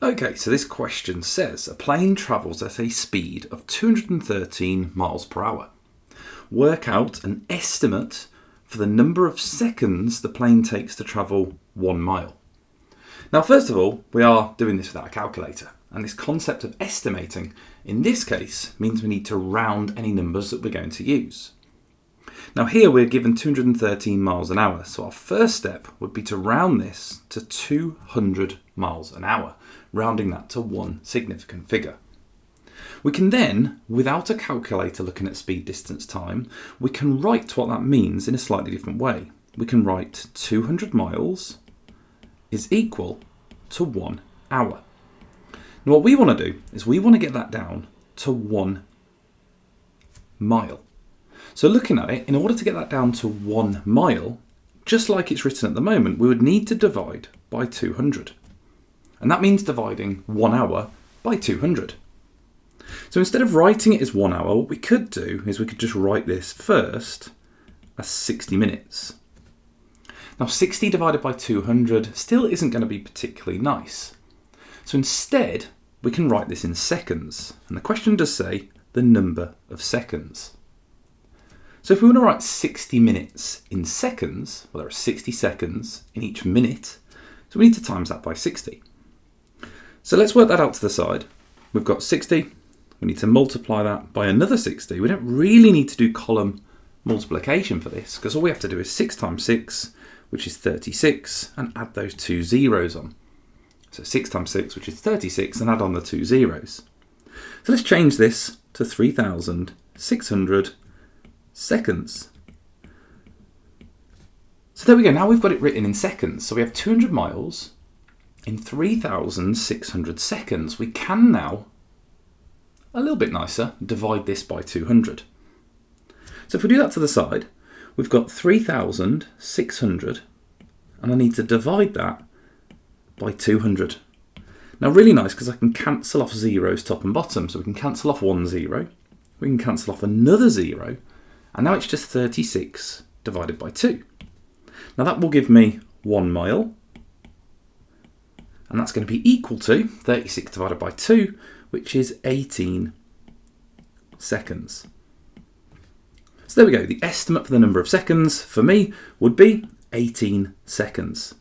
Okay, so this question says a plane travels at a speed of 213 miles per hour. Work out an estimate for the number of seconds the plane takes to travel 1 mile. Now, first of all, we are doing this without a calculator, and this concept of estimating in this case means we need to round any numbers that we're going to use. Now here we're given 213 miles an hour, so our first step would be to round this to 200 miles an hour, rounding that to one significant figure. We can then, without a calculator looking at speed, distance, time, we can write what that means in a slightly different way. We can write 200 miles is equal to 1 hour. Now what we want to do is we want to get that down to 1 mile. So looking at it, in order to get that down to 1 mile, just like it's written at the moment, we would need to divide by 200. And that means dividing 1 hour by 200. So instead of writing it as 1 hour, what we could do is we could just write this first as 60 minutes. Now 60 divided by 200 still isn't going to be particularly nice. So instead, we can write this in seconds. And the question does say the number of seconds. So if we want to write 60 minutes in seconds, well, there are 60 seconds in each minute, so we need to times that by 60. So let's work that out to the side. We've got 60, we need to multiply that by another 60. We don't really need to do column multiplication for this, because all we have to do is 6 times 6, which is 36, and add those 2 zeros on. So 6 times 6, which is 36, and add on the 2 zeros. So let's change this to 3,600 seconds. So there we go, now we've got it written in seconds. So we have 200 miles in 3,600 seconds. We can now, a little bit nicer, divide this by 200. So if we do that to the side, we've got 3,600, and I need to divide that by 200. Now really nice, because I can cancel off zeros top and bottom. So we can cancel off 1 0, we can cancel off another 0, and now it's just 36 divided by 2. Now that will give me 1 mile, and that's going to be equal to 36 divided by 2, which is 18 seconds. So there we go, the estimate for the number of seconds for me would be 18 seconds.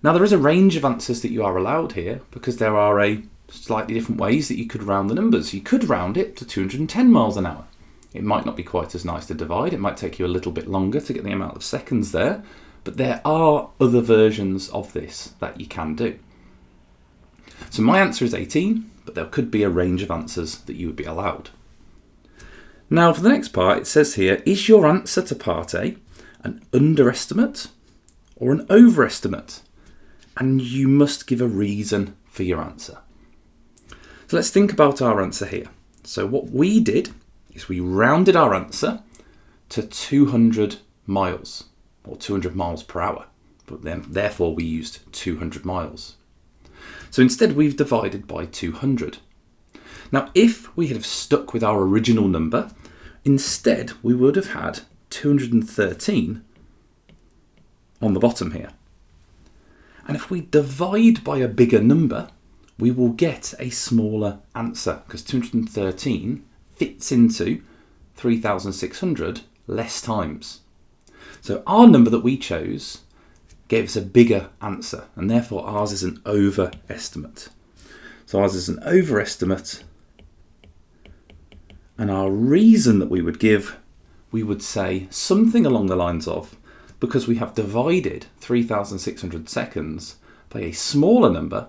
Now there is a range of answers that you are allowed here, because there are a slightly different ways that you could round the numbers. You could round it to 210 miles an hour. It might not be quite as nice to divide. It might take you a little bit longer to get the amount of seconds there, but there are other versions of this that you can do. So my answer is 18, but there could be a range of answers that you would be allowed. Now for the next part, it says here, is your answer to part A an underestimate or an overestimate? And you must give a reason for your answer. So let's think about our answer here. So what we did is we rounded our answer to 200 miles, or 200 miles per hour, but then therefore we used 200 miles. So instead we've divided by 200. Now if we had have stuck with our original number, instead we would have had 213 on the bottom here. And if we divide by a bigger number, we will get a smaller answer, because 213 fits into 3,600 less times. So our number that we chose gave us a bigger answer, and therefore ours is an overestimate. So ours is an overestimate, and our reason that we would give, we would say something along the lines of, because we have divided 3,600 seconds by a smaller number,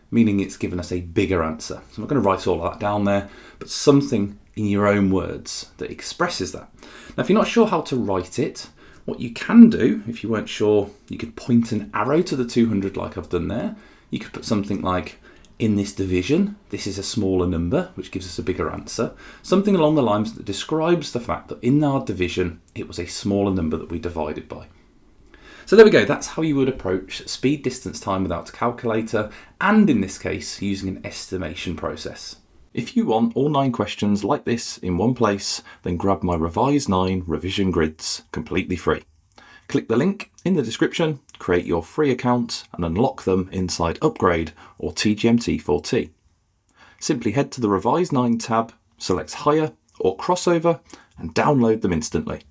meaning it's given us a bigger answer. So I'm not going to write all of that down there, but something in your own words that expresses that. Now, if you're not sure how to write it, what you can do, if you weren't sure, you could point an arrow to the 200 like I've done there. You could put something like, in this division, this is a smaller number, which gives us a bigger answer. Something along the lines that describes the fact that in our division, it was a smaller number that we divided by. So there we go, that's how you would approach speed, distance, time without a calculator, and in this case, using an estimation process. If you want all 9 questions like this in one place, then grab my REVISE9 revision grids completely free. Click the link in the description, create your free account and unlock them inside Upgrade or TGMT4T. Simply head to the REVISE9 tab, select Hire or Crossover and download them instantly.